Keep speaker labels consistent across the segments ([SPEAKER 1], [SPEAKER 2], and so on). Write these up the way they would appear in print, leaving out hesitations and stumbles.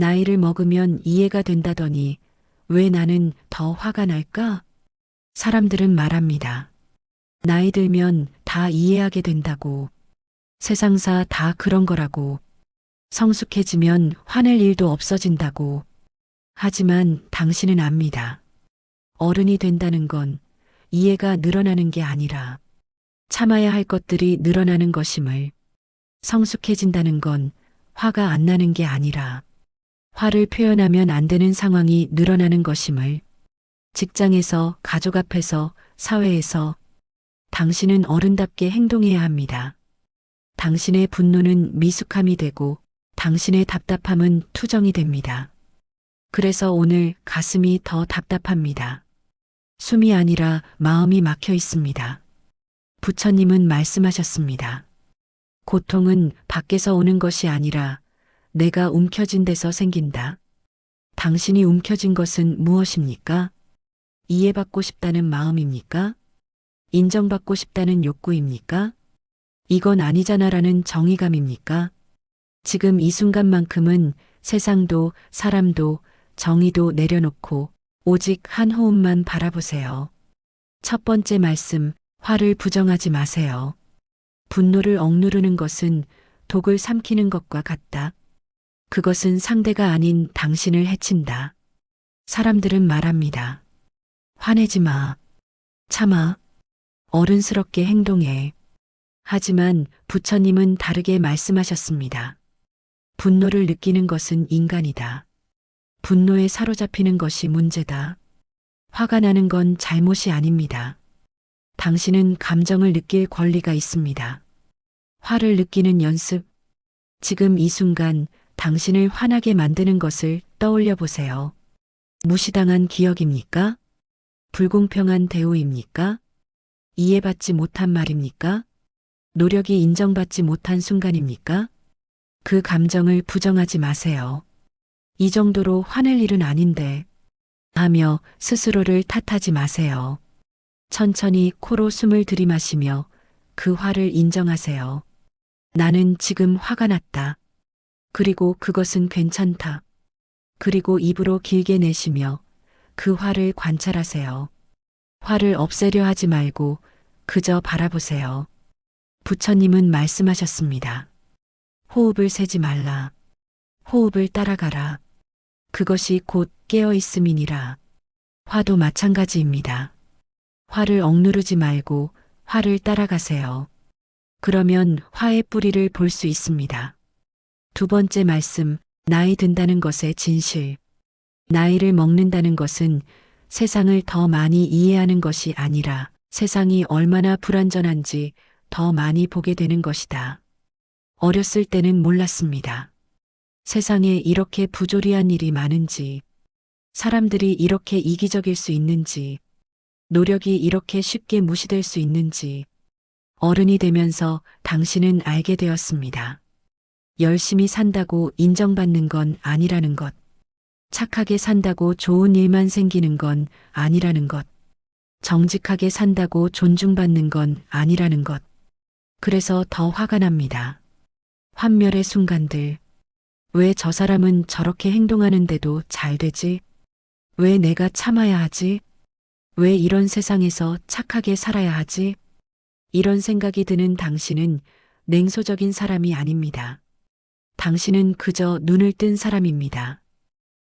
[SPEAKER 1] 나이를 먹으면 이해가 된다더니 왜 나는 더 화가 날까? 사람들은 말합니다. 나이 들면 다 이해하게 된다고. 세상사 다 그런 거라고. 성숙해지면 화낼 일도 없어진다고. 하지만 당신은 압니다. 어른이 된다는 건 이해가 늘어나는 게 아니라 참아야 할 것들이 늘어나는 것임을. 성숙해진다는 건 화가 안 나는 게 아니라 화를 표현하면 안 되는 상황이 늘어나는 것임을. 직장에서, 가족 앞에서, 사회에서 당신은 어른답게 행동해야 합니다. 당신의 분노는 미숙함이 되고 당신의 답답함은 투정이 됩니다. 그래서 오늘 가슴이 더 답답합니다. 숨이 아니라 마음이 막혀 있습니다. 부처님은 말씀하셨습니다. 고통은 밖에서 오는 것이 아니라 내가 움켜진 데서 생긴다. 당신이 움켜진 것은 무엇입니까? 이해받고 싶다는 마음입니까? 인정받고 싶다는 욕구입니까? 이건 아니잖아라는 정의감입니까? 지금 이 순간만큼은 세상도 사람도 정의도 내려놓고 오직 한 호흡만 바라보세요. 첫 번째 말씀, 화를 부정하지 마세요. 분노를 억누르는 것은 독을 삼키는 것과 같다. 그것은 상대가 아닌 당신을 해친다. 사람들은 말합니다. 화내지 마. 참아. 어른스럽게 행동해. 하지만 부처님은 다르게 말씀하셨습니다. 분노를 느끼는 것은 인간이다. 분노에 사로잡히는 것이 문제다. 화가 나는 건 잘못이 아닙니다. 당신은 감정을 느낄 권리가 있습니다. 화를 느끼는 연습. 지금 이 순간 당신을 화나게 만드는 것을 떠올려 보세요. 무시당한 기억입니까? 불공평한 대우입니까? 이해받지 못한 말입니까? 노력이 인정받지 못한 순간입니까? 그 감정을 부정하지 마세요. 이 정도로 화낼 일은 아닌데 하며 스스로를 탓하지 마세요. 천천히 코로 숨을 들이마시며 그 화를 인정하세요. 나는 지금 화가 났다. 그리고 그것은 괜찮다. 그리고 입으로 길게 내쉬며 그 화를 관찰하세요. 화를 없애려 하지 말고 그저 바라보세요. 부처님은 말씀하셨습니다. 호흡을 세지 말라. 호흡을 따라가라. 그것이 곧 깨어있음이니라. 화도 마찬가지입니다. 화를 억누르지 말고 화를 따라가세요. 그러면 화의 뿌리를 볼 수 있습니다. 두 번째 말씀, 나이 든다는 것의 진실. 나이를 먹는다는 것은 세상을 더 많이 이해하는 것이 아니라 세상이 얼마나 불완전한지 더 많이 보게 되는 것이다. 어렸을 때는 몰랐습니다. 세상에 이렇게 부조리한 일이 많은지, 사람들이 이렇게 이기적일 수 있는지, 노력이 이렇게 쉽게 무시될 수 있는지, 어른이 되면서 당신은 알게 되었습니다. 열심히 산다고 인정받는 건 아니라는 것. 착하게 산다고 좋은 일만 생기는 건 아니라는 것. 정직하게 산다고 존중받는 건 아니라는 것. 그래서 더 화가 납니다. 환멸의 순간들. 왜 저 사람은 저렇게 행동하는데도 잘 되지? 왜 내가 참아야 하지? 왜 이런 세상에서 착하게 살아야 하지? 이런 생각이 드는 당신은 냉소적인 사람이 아닙니다. 당신은 그저 눈을 뜬 사람입니다.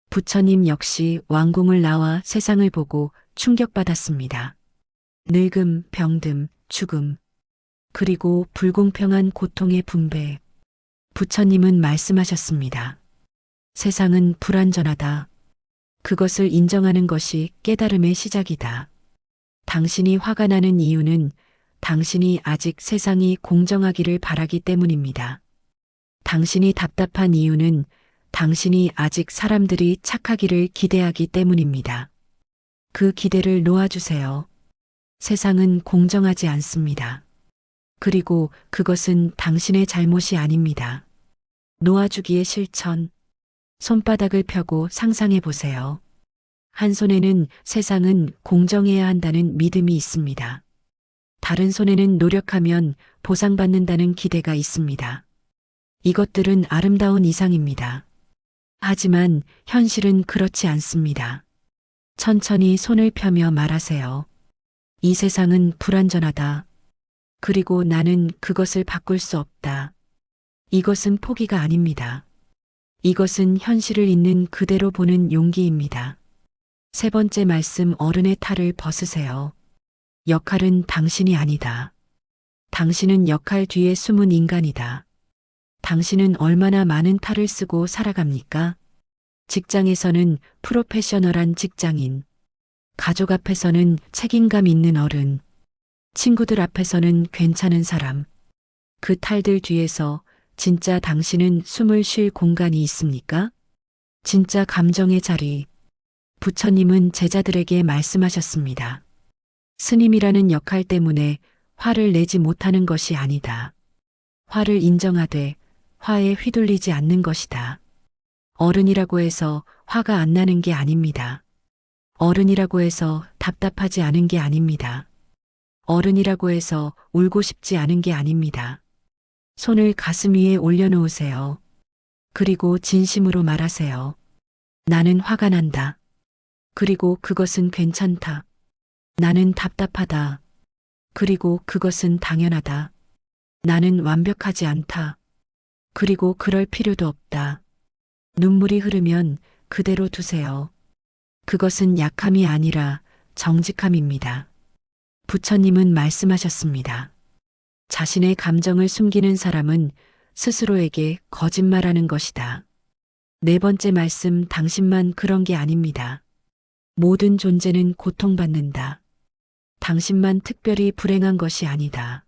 [SPEAKER 1] 부처님 역시 왕궁을 나와 세상을 보고 충격받았습니다. 늙음, 병듦, 죽음, 그리고 불공평한 고통의 분배. 부처님은 말씀하셨습니다. 세상은 불완전하다. 그것을 인정하는 것이 깨달음의 시작이다. 당신이 화가 나는 이유는 당신이 아직 세상이 공정하기를 바라기 때문입니다. 당신이 답답한 이유는 당신이 아직 사람들이 착하기를 기대하기 때문입니다. 그 기대를 놓아주세요. 세상은 공정하지 않습니다. 그리고 그것은 당신의 잘못이 아닙니다. 놓아주기의 실천. 손바닥을 펴고 상상해 보세요. 한 손에는 세상은 공정해야 한다는 믿음이 있습니다. 다른 손에는 노력하면 보상받는다는 기대가 있습니다. 이것들은 아름다운 이상입니다. 하지만 현실은 그렇지 않습니다. 천천히 손을 펴며 말하세요. 이 세상은 불완전하다. 그리고 나는 그것을 바꿀 수 없다. 이것은 포기가 아닙니다. 이것은 현실을 있는 그대로 보는 용기입니다. 세 번째 말씀, 어른의 탈을 벗으세요. 역할은 당신이 아니다. 당신은 역할 뒤에 숨은 인간이다. 당신은 얼마나 많은 탈을 쓰고 살아갑니까? 직장에서는 프로페셔널한 직장인, 가족 앞에서는 책임감 있는 어른, 친구들 앞에서는 괜찮은 사람. 그 탈들 뒤에서 진짜 당신은 숨을 쉴 공간이 있습니까? 진짜 감정의 자리. 부처님은 제자들에게 말씀하셨습니다. 스님이라는 역할 때문에 화를 내지 못하는 것이 아니다. 화를 인정하되 화에 휘둘리지 않는 것이다. 어른이라고 해서 화가 안 나는 게 아닙니다. 어른이라고 해서 답답하지 않은 게 아닙니다. 어른이라고 해서 울고 싶지 않은 게 아닙니다. 손을 가슴 위에 올려놓으세요. 그리고 진심으로 말하세요. 나는 화가 난다. 그리고 그것은 괜찮다. 나는 답답하다. 그리고 그것은 당연하다. 나는 완벽하지 않다. 그리고 그럴 필요도 없다. 눈물이 흐르면 그대로 두세요. 그것은 약함이 아니라 정직함입니다. 부처님은 말씀하셨습니다. 자신의 감정을 숨기는 사람은 스스로에게 거짓말하는 것이다. 네 번째 말씀, 당신만 그런 게 아닙니다. 모든 존재는 고통받는다. 당신만 특별히 불행한 것이 아니다.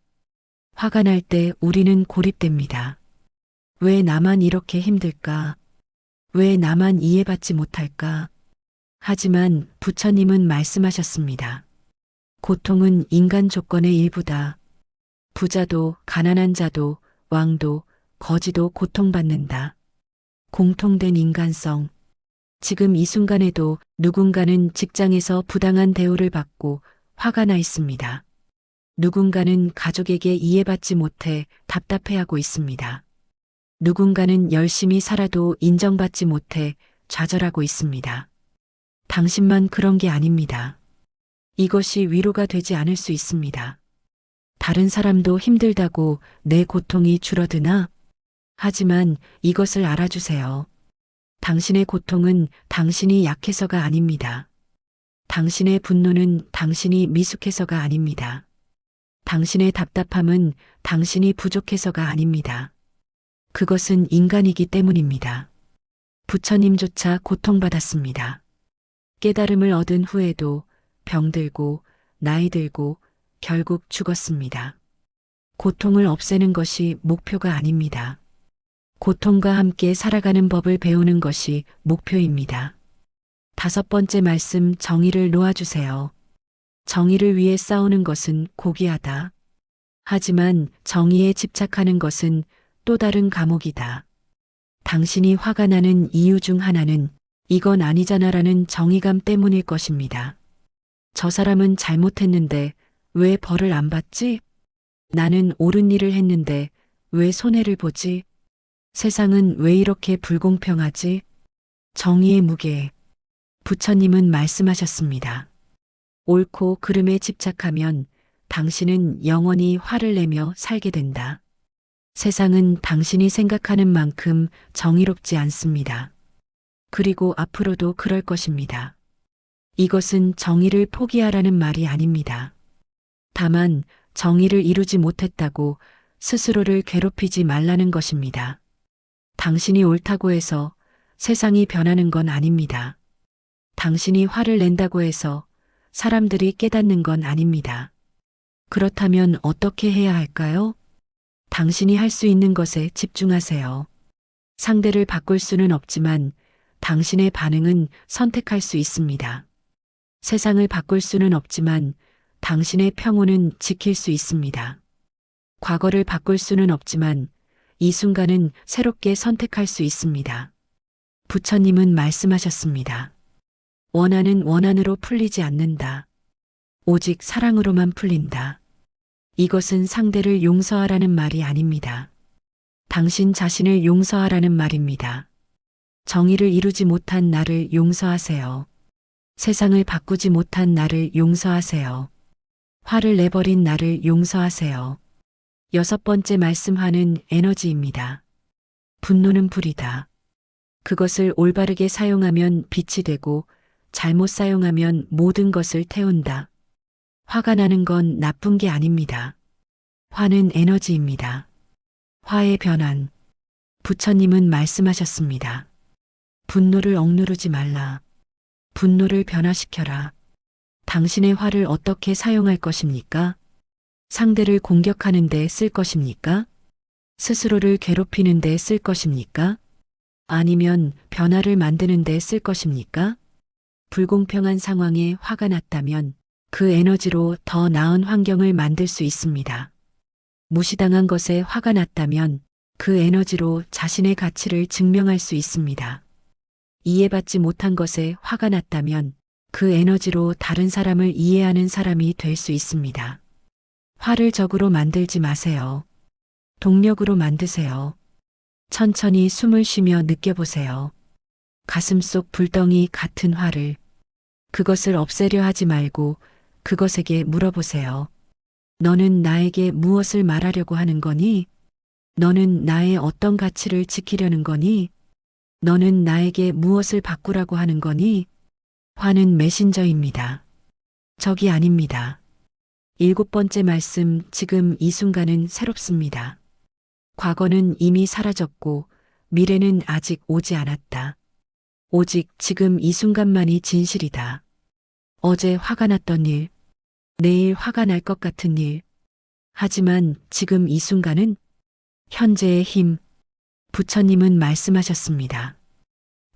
[SPEAKER 1] 화가 날 때 우리는 고립됩니다. 왜 나만 이렇게 힘들까? 왜 나만 이해받지 못할까? 하지만 부처님은 말씀하셨습니다. 고통은 인간 조건의 일부다. 부자도 가난한 자도 왕도 거지도 고통받는다. 공통된 인간성. 지금 이 순간에도 누군가는 직장에서 부당한 대우를 받고 화가 나 있습니다. 누군가는 가족에게 이해받지 못해 답답해하고 있습니다. 누군가는 열심히 살아도 인정받지 못해 좌절하고 있습니다. 당신만 그런 게 아닙니다. 이것이 위로가 되지 않을 수 있습니다. 다른 사람도 힘들다고 내 고통이 줄어드나? 하지만 이것을 알아주세요. 당신의 고통은 당신이 약해서가 아닙니다. 당신의 분노는 당신이 미숙해서가 아닙니다. 당신의 답답함은 당신이 부족해서가 아닙니다. 그것은 인간이기 때문입니다. 부처님조차 고통받았습니다. 깨달음을 얻은 후에도 병들고 나이 들고 결국 죽었습니다. 고통을 없애는 것이 목표가 아닙니다. 고통과 함께 살아가는 법을 배우는 것이 목표입니다. 다섯 번째 말씀, 정의를 놓아주세요. 정의를 위해 싸우는 것은 고귀하다. 하지만 정의에 집착하는 것은 또 다른 감옥이다. 당신이 화가 나는 이유 중 하나는 이건 아니잖아라는 정의감 때문일 것입니다. 저 사람은 잘못했는데 왜 벌을 안 받지? 나는 옳은 일을 했는데 왜 손해를 보지? 세상은 왜 이렇게 불공평하지? 정의의 무게. 부처님은 말씀하셨습니다. 옳고 그름에 집착하면 당신은 영원히 화를 내며 살게 된다. 세상은 당신이 생각하는 만큼 정의롭지 않습니다. 그리고 앞으로도 그럴 것입니다. 이것은 정의를 포기하라는 말이 아닙니다. 다만 정의를 이루지 못했다고 스스로를 괴롭히지 말라는 것입니다. 당신이 옳다고 해서 세상이 변하는 건 아닙니다. 당신이 화를 낸다고 해서 사람들이 깨닫는 건 아닙니다. 그렇다면 어떻게 해야 할까요? 당신이 할 수 있는 것에 집중하세요. 상대를 바꿀 수는 없지만 당신의 반응은 선택할 수 있습니다. 세상을 바꿀 수는 없지만 당신의 평온은 지킬 수 있습니다. 과거를 바꿀 수는 없지만 이 순간은 새롭게 선택할 수 있습니다. 부처님은 말씀하셨습니다. 원한은 원한으로 풀리지 않는다. 오직 사랑으로만 풀린다. 이것은 상대를 용서하라는 말이 아닙니다. 당신 자신을 용서하라는 말입니다. 정의를 이루지 못한 나를 용서하세요. 세상을 바꾸지 못한 나를 용서하세요. 화를 내버린 나를 용서하세요. 여섯 번째 말씀 화는 에너지입니다. 분노는 불이다. 그것을 올바르게 사용하면 빛이 되고 잘못 사용하면 모든 것을 태운다. 화가 나는 건 나쁜 게 아닙니다. 화는 에너지입니다. 화의 변환. 부처님은 말씀하셨습니다. 분노를 억누르지 말라. 분노를 변화시켜라. 당신의 화를 어떻게 사용할 것입니까? 상대를 공격하는 데 쓸 것입니까? 스스로를 괴롭히는 데 쓸 것입니까? 아니면 변화를 만드는 데 쓸 것입니까? 불공평한 상황에 화가 났다면 그 에너지로 더 나은 환경을 만들 수 있습니다. 무시당한 것에 화가 났다면 그 에너지로 자신의 가치를 증명할 수 있습니다. 이해받지 못한 것에 화가 났다면 그 에너지로 다른 사람을 이해하는 사람이 될 수 있습니다. 화를 적으로 만들지 마세요. 동력으로 만드세요. 천천히 숨을 쉬며 느껴보세요. 가슴속 불덩이 같은 화를. 그것을 없애려 하지 말고 그것에게 물어보세요. 너는 나에게 무엇을 말하려고 하는 거니? 너는 나의 어떤 가치를 지키려는 거니? 너는 나에게 무엇을 바꾸라고 하는 거니? 화는 메신저입니다. 적이 아닙니다. 일곱 번째 말씀, 지금 이 순간은 새롭습니다. 과거는 이미 사라졌고 미래는 아직 오지 않았다. 오직 지금 이 순간만이 진실이다. 어제 화가 났던 일, 내일 화가 날 것 같은 일. 하지만 지금 이 순간은 현재의 힘. 부처님은 말씀하셨습니다.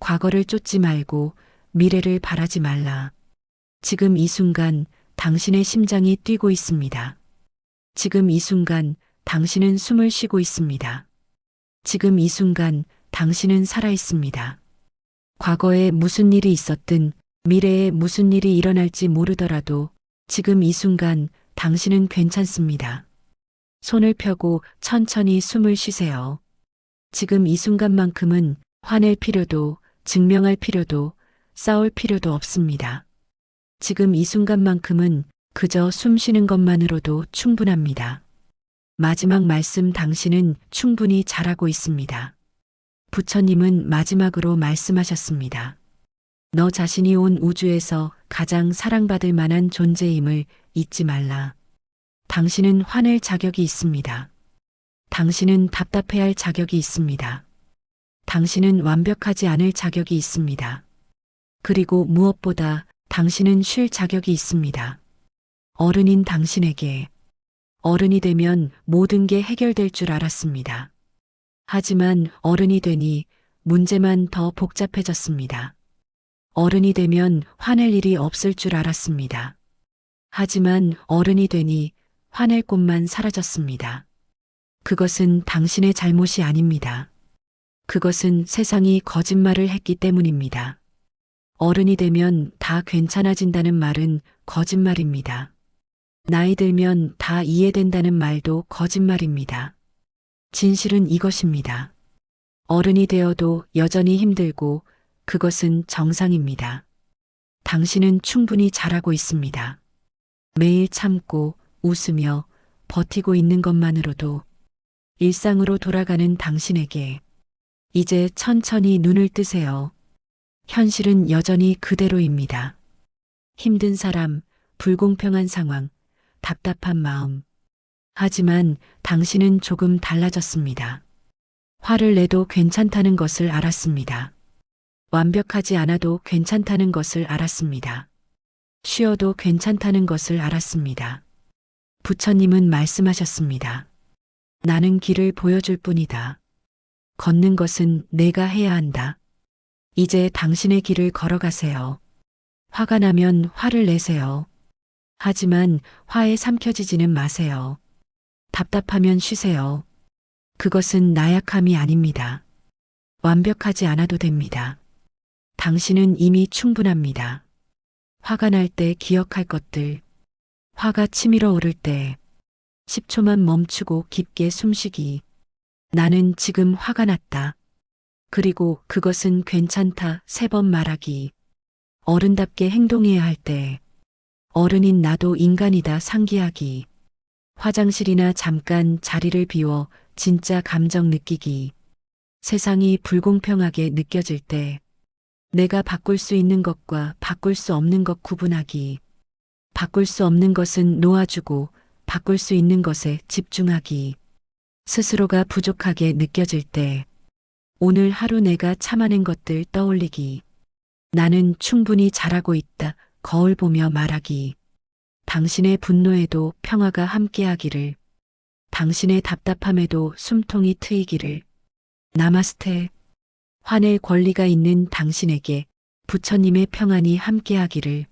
[SPEAKER 1] 과거를 쫓지 말고 미래를 바라지 말라. 지금 이 순간 당신의 심장이 뛰고 있습니다. 지금 이 순간 당신은 숨을 쉬고 있습니다. 지금 이 순간 당신은 살아 있습니다. 과거에 무슨 일이 있었든 미래에 무슨 일이 일어날지 모르더라도 지금 이 순간 당신은 괜찮습니다. 손을 펴고 천천히 숨을 쉬세요. 지금 이 순간만큼은 화낼 필요도 증명할 필요도 싸울 필요도 없습니다. 지금 이 순간만큼은 그저 숨 쉬는 것만으로도 충분합니다. 마지막 말씀, 당신은 충분히 잘하고 있습니다. 부처님은 마지막으로 말씀하셨습니다. 너 자신이 온 우주에서 가장 사랑받을 만한 존재임을 잊지 말라. 당신은 화낼 자격이 있습니다. 당신은 답답해할 자격이 있습니다. 당신은 완벽하지 않을 자격이 있습니다. 그리고 무엇보다 당신은 쉴 자격이 있습니다. 어른인 당신에게. 어른이 되면 모든 게 해결될 줄 알았습니다. 하지만 어른이 되니 문제만 더 복잡해졌습니다. 어른이 되면 화낼 일이 없을 줄 알았습니다. 하지만 어른이 되니 화낼 곳만 사라졌습니다. 그것은 당신의 잘못이 아닙니다. 그것은 세상이 거짓말을 했기 때문입니다. 어른이 되면 다 괜찮아진다는 말은 거짓말입니다. 나이 들면 다 이해된다는 말도 거짓말입니다. 진실은 이것입니다. 어른이 되어도 여전히 힘들고 그것은 정상입니다. 당신은 충분히 잘하고 있습니다. 매일 참고 웃으며 버티고 있는 것만으로도 일상으로 돌아가는 당신에게 이제 천천히 눈을 뜨세요. 현실은 여전히 그대로입니다. 힘든 사람, 불공평한 상황, 답답한 마음. 하지만 당신은 조금 달라졌습니다. 화를 내도 괜찮다는 것을 알았습니다. 완벽하지 않아도 괜찮다는 것을 알았습니다. 쉬어도 괜찮다는 것을 알았습니다. 부처님은 말씀하셨습니다. 나는 길을 보여줄 뿐이다. 걷는 것은 내가 해야 한다. 이제 당신의 길을 걸어가세요. 화가 나면 화를 내세요. 하지만 화에 삼켜지지는 마세요. 답답하면 쉬세요. 그것은 나약함이 아닙니다. 완벽하지 않아도 됩니다. 당신은 이미 충분합니다. 화가 날 때 기억할 것들. 화가 치밀어 오를 때 10초만 멈추고 깊게 숨쉬기. 나는 지금 화가 났다. 그리고 그것은 괜찮다 3번 말하기. 어른답게 행동해야 할 때. 어른인 나도 인간이다 상기하기. 화장실이나 잠깐 자리를 비워 진짜 감정 느끼기. 세상이 불공평하게 느껴질 때. 내가 바꿀 수 있는 것과 바꿀 수 없는 것 구분하기. 바꿀 수 없는 것은 놓아주고 바꿀 수 있는 것에 집중하기. 스스로가 부족하게 느껴질 때. 오늘 하루 내가 참아낸 것들 떠올리기. 나는 충분히 잘하고 있다. 거울 보며 말하기. 당신의 분노에도 평화가 함께하기를. 당신의 답답함에도 숨통이 트이기를. 나마스테. 화낼 권리가 있는 당신에게 부처님의 평안이 함께하기를.